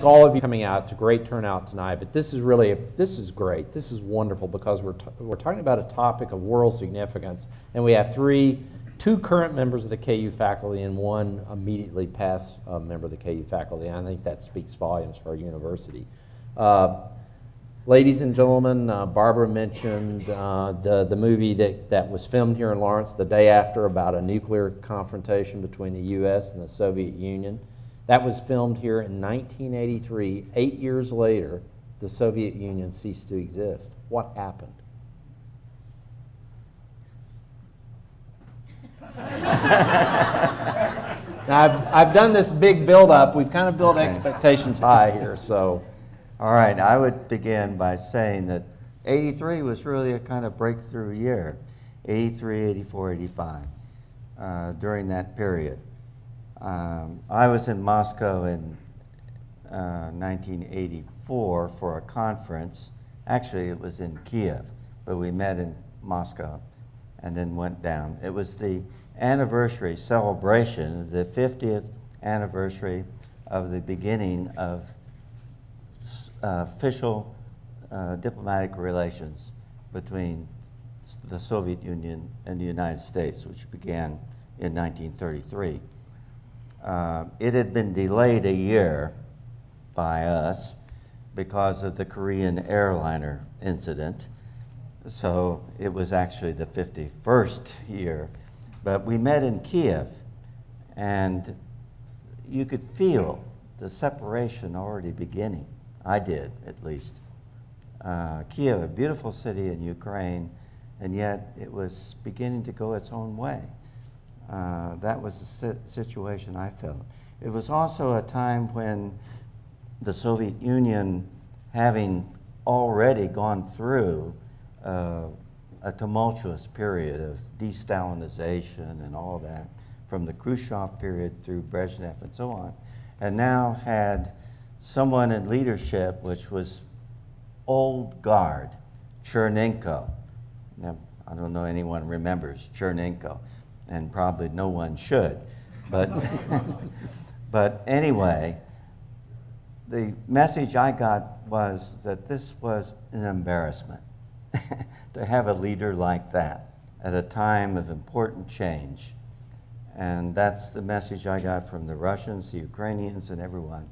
all of you coming out. It's a great turnout tonight, but this is really, this is great. This is wonderful because we're talking about a topic of world significance, and we have two current members of the KU faculty and one immediately past member of the KU faculty. And I think that speaks volumes for our university. Ladies and gentlemen, Barbara mentioned the movie that was filmed here in Lawrence the day after about a nuclear confrontation between the U.S. and the Soviet Union. That was filmed here in 1983. 8 years later, the Soviet Union ceased to exist. What happened? Now, I've done this big build-up. We've kind of built expectations high here, so. All right, I would begin by saying that 83 was really a kind of breakthrough year, 83, 84, 85, during that period. I was in Moscow in 1984 for a conference. Actually, it was in Kiev, but we met in Moscow and then went down. It was the anniversary celebration, the 50th anniversary of the beginning of official diplomatic relations between the Soviet Union and the United States, which began in 1933. It had been delayed a year by us because of the Korean airliner incident. So it was actually the 51st year. But we met in Kiev, and you could feel the separation already beginning. I did, at least. Kiev, a beautiful city in Ukraine, and yet it was beginning to go its own way. That was the situation I felt. It was also a time when the Soviet Union, having already gone through a tumultuous period of de-Stalinization and all that, from the Khrushchev period through Brezhnev and so on, and now had someone in leadership which was old guard, Chernenko. Now, I don't know anyone remembers Chernenko, and probably no one should, but, but anyway, the message I got was that this was an embarrassment to have a leader like that at a time of important change. And that's the message I got from the Russians, the Ukrainians, and everyone.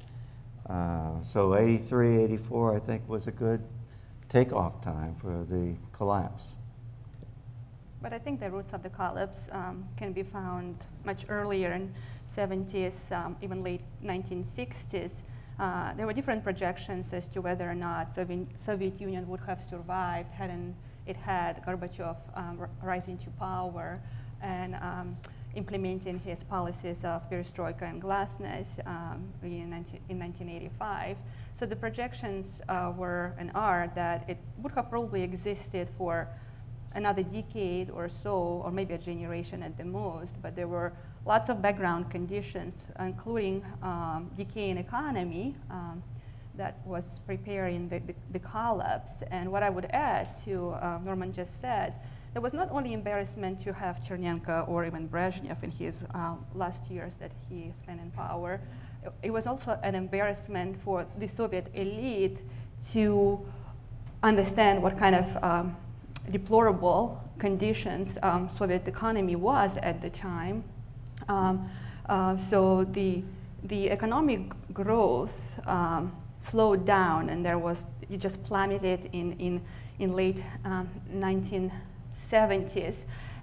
So 83, 84, I think, was a good takeoff time for the collapse. But I think the roots of the collapse can be found much earlier in 70s, even late 1960s. There were different projections as to whether or not Soviet Union would have survived hadn't it had Gorbachev rising to power and implementing his policies of perestroika and glasnost in 1985. So the projections were and are that it would have probably existed for another decade or so, or maybe a generation at the most, but there were lots of background conditions, including decaying economy that was preparing the collapse. And what I would add to Norman just said, there was not only embarrassment to have Chernenko or even Brezhnev in his last years that he spent in power. It was also an embarrassment for the Soviet elite to understand what kind of deplorable conditions Soviet economy was at the time. So the economic growth slowed down, and it just plummeted in late 1970s.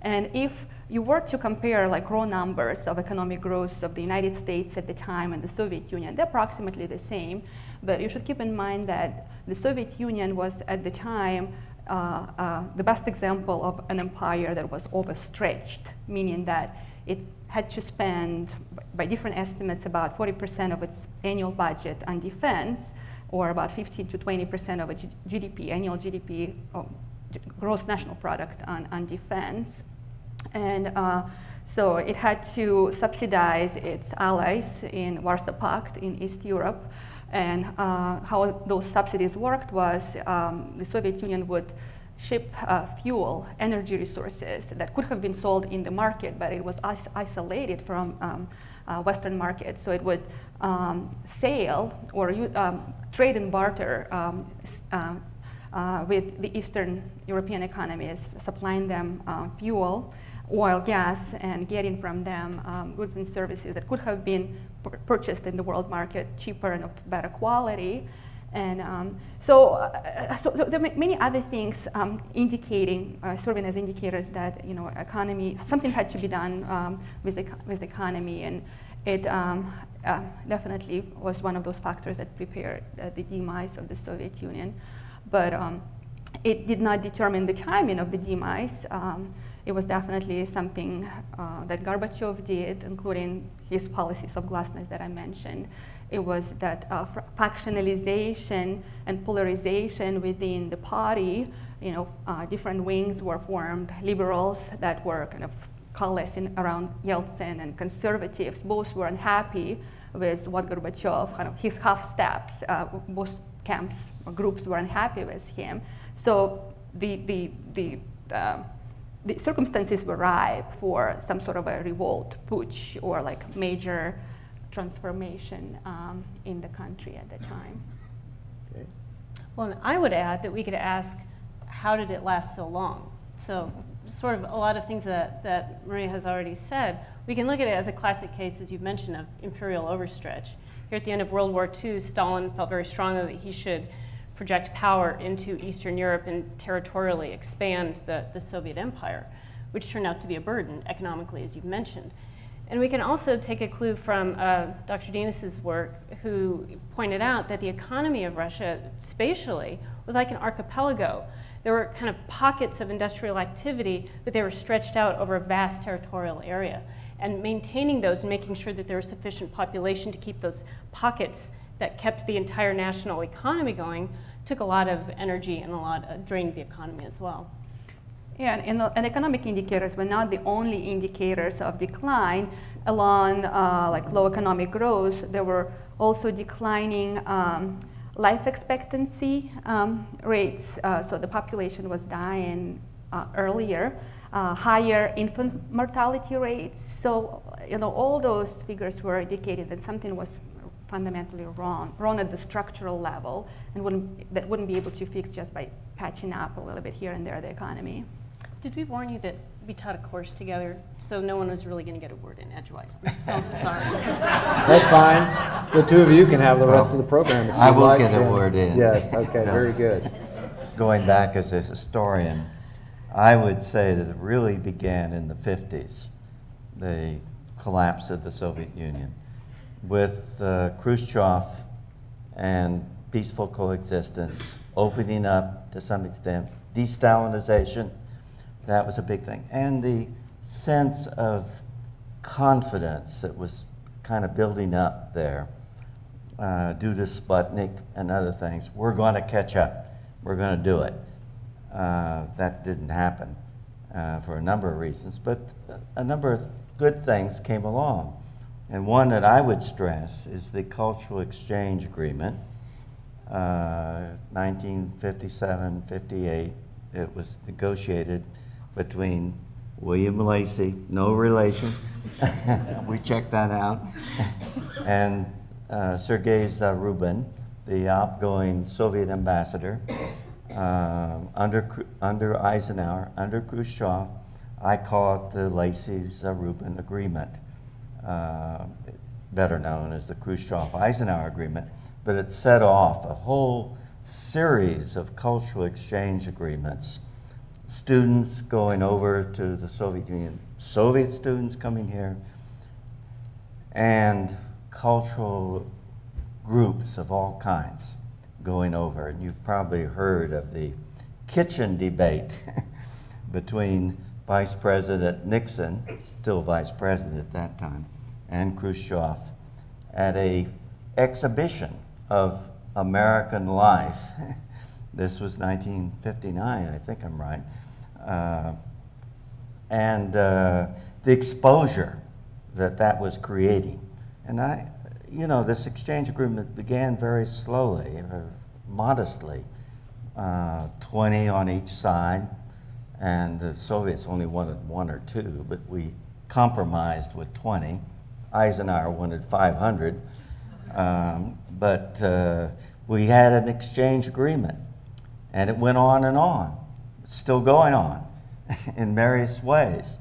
And if you were to compare like raw numbers of economic growth of the United States at the time and the Soviet Union, they're approximately the same. But you should keep in mind that the Soviet Union was at the time the best example of an empire that was overstretched, meaning that it had to spend, by different estimates, about 40% of its annual budget on defense, or about 15 to 20% of its GDP, annual GDP, gross national product on defense. And so it had to subsidize its allies in Warsaw Pact in East Europe. And how those subsidies worked was the Soviet Union would ship fuel, energy resources that could have been sold in the market, but it was isolated from Western markets. So it would sail or trade and barter with the Eastern European economies, supplying them fuel, oil, gas, and getting from them goods and services that could have been purchased in the world market cheaper and of better quality. And so there are many other things indicating, serving as indicators that economy, something had to be done with the economy, and it definitely was one of those factors that prepared the demise of the Soviet Union. But it did not determine the timing of the demise. It was definitely something that Gorbachev did, including his policies of glasnost that I mentioned. It was that factionalization and polarization within the party. Different wings were formed. Liberals that were kind of coalescing around Yeltsin, and conservatives both were unhappy with what Gorbachev, kind of his half steps. Both camps or groups were unhappy with him. So the circumstances were ripe for some sort of a revolt, putsch, or like major transformation in the country at the time. Okay. Well, and I would add that we could ask, how did it last so long? So sort of a lot of things that Mariya has already said, we can look at it as a classic case, as you've mentioned, of imperial overstretch. Here at the end of World War II, Stalin felt very strongly that he should project power into Eastern Europe and territorially expand the Soviet Empire, which turned out to be a burden economically, as you've mentioned. And we can also take a clue from Dr. Dinas's work, who pointed out that the economy of Russia spatially was like an archipelago. There were kind of pockets of industrial activity, but they were stretched out over a vast territorial area. And maintaining those and making sure that there was sufficient population to keep those pockets that kept the entire national economy going took a lot of energy and drained the economy as well. Yeah, and economic indicators were not the only indicators of decline. Along like low economic growth, there were also declining life expectancy rates. So the population was dying earlier. Higher infant mortality rates. So all those figures were indicating that something was fundamentally wrong at the structural level, and that wouldn't be able to fix just by patching up a little bit here and there the economy. Did we warn you that we taught a course together, so no one was really going to get a word in edgewise? I'm so sorry. That's fine. The two of you can have the rest of the program if I will like. get a word in. Yes, okay, very good. Going back as a historian, I would say that it really began in the 50s, the collapse of the Soviet Union, with Khrushchev and peaceful coexistence, opening up to some extent, de-Stalinization. That was a big thing. And the sense of confidence that was kind of building up there due to Sputnik and other things. We're going to catch up. We're going to do it. That didn't happen for a number of reasons, but a number of good things came along. And one that I would stress is the Cultural Exchange Agreement, 1957-58. It was negotiated between William Lacey, no relation, we checked that out, and Sergei Zarubin, the outgoing Soviet ambassador, under Eisenhower, under Khrushchev. I call it the Lacey-Zarubin Agreement, better known as the Khrushchev-Eisenhower Agreement, but it set off a whole series of cultural exchange agreements. Students going over to the Soviet Union, Soviet students coming here, and cultural groups of all kinds going over. And you've probably heard of the kitchen debate between Vice President Nixon, still Vice President at that time, and Khrushchev at an exhibition of American life. This was 1959, I think I'm right. And the exposure that was creating. And this exchange agreement began very slowly, modestly, 20 on each side, and the Soviets only wanted 1 or 2, but we compromised with 20. Eisenhower wanted 500, but we had an exchange agreement, and it went on. It's still going on in various ways.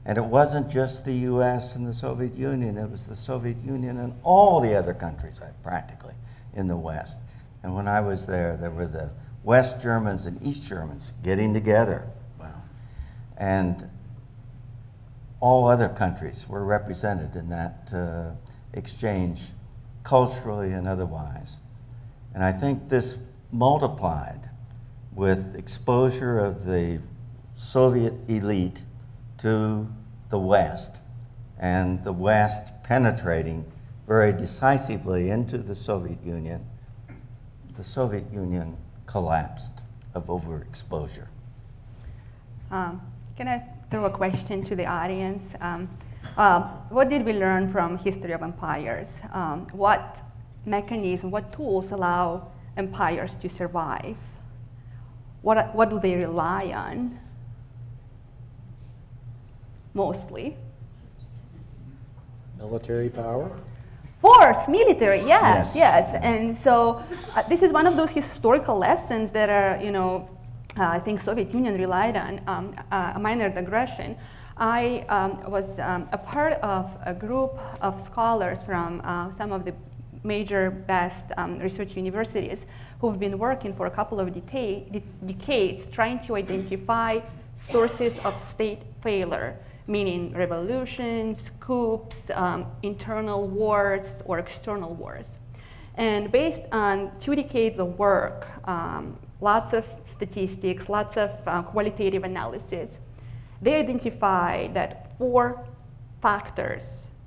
And it wasn't just the US and the Soviet Union, it was the Soviet Union and all the other countries practically in the West. And when I was there, there were the West Germans and East Germans getting together. Wow. And all other countries were represented in that exchange, culturally and otherwise. And I think this multiplied with exposure of the Soviet elite to the West, and the West penetrating very decisively into the Soviet Union. The Soviet Union collapsed of overexposure. Can I throw a question to the audience? What did we learn from history of empires? What mechanism, what tools allow empires to survive? What do they rely on? Mostly. Military power? Force, military, yes. And so this is one of those historical lessons that are, I think Soviet Union relied on, a minor digression. I was a part of a group of scholars from some of the major best research universities who've been working for a couple of decades trying to identify sources of state failure, meaning revolutions, coups, internal wars, or external wars. And based on 2 decades of work, lots of statistics, lots of qualitative analysis, they identify that 4 factors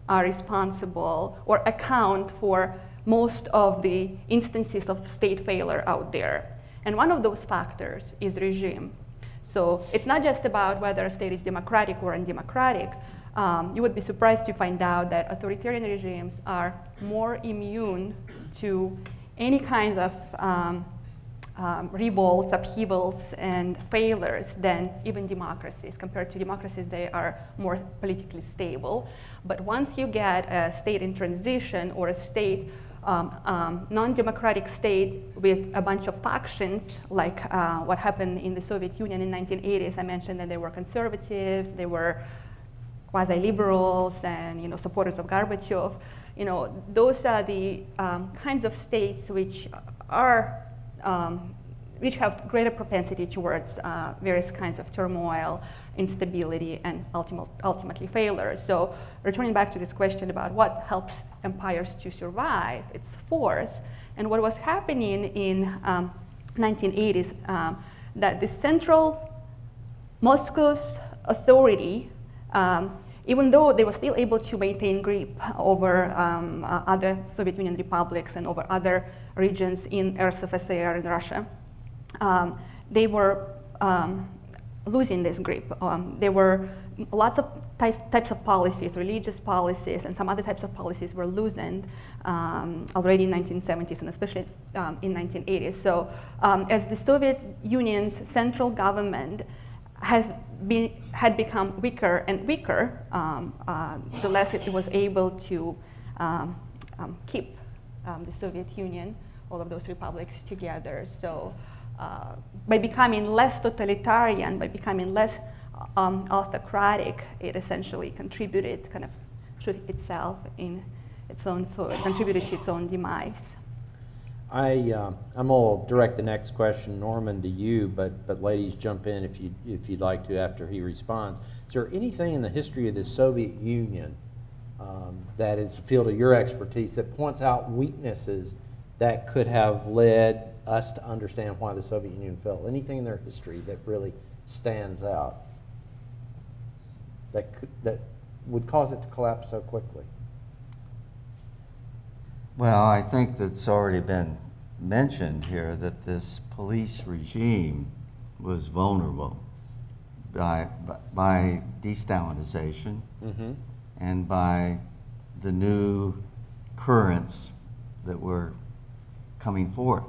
are responsible or account for most of the instances of state failure out there. And one of those factors is regime. So it's not just about whether a state is democratic or undemocratic. You would be surprised to find out that authoritarian regimes are more immune to any kind of revolts, upheavals, and failures than even democracies. Compared to democracies, they are more politically stable. But once you get a state in transition or a state non-democratic state with a bunch of factions, like what happened in the Soviet Union in the 1980s. I mentioned that they were conservatives, they were quasi-liberals, and supporters of Gorbachev. Those are the kinds of states which are which have greater propensity towards various kinds of turmoil, instability, and ultimately failure. So returning back to this question about what helps empires to survive, it's force. And what was happening in 1980s, that the central Moscow's authority, even though they were still able to maintain grip over other Soviet Union republics and over other regions in USSR and Russia, they were losing this grip. There were lots of types of policies, religious policies, and some other types of policies were loosened already in 1970s and especially in 1980s. So as the Soviet Union's central government had become weaker and weaker, the less it was able to keep the Soviet Union, all of those republics together. So by becoming less totalitarian, by becoming less autocratic, it essentially contributed, kind of shoot itself in its own foot, contributed to its own demise. I'm going to direct the next question, Norman, to you, but ladies, jump in if you'd like to after he responds. Is there anything in the history of the Soviet Union that is a field of your expertise that points out weaknesses that could have led us to understand why the Soviet Union fell? Anything in their history that really stands out that would cause it to collapse so quickly? Well, I think that's already been mentioned here, that this police regime was vulnerable by de-Stalinization and by the new currents that were coming forth.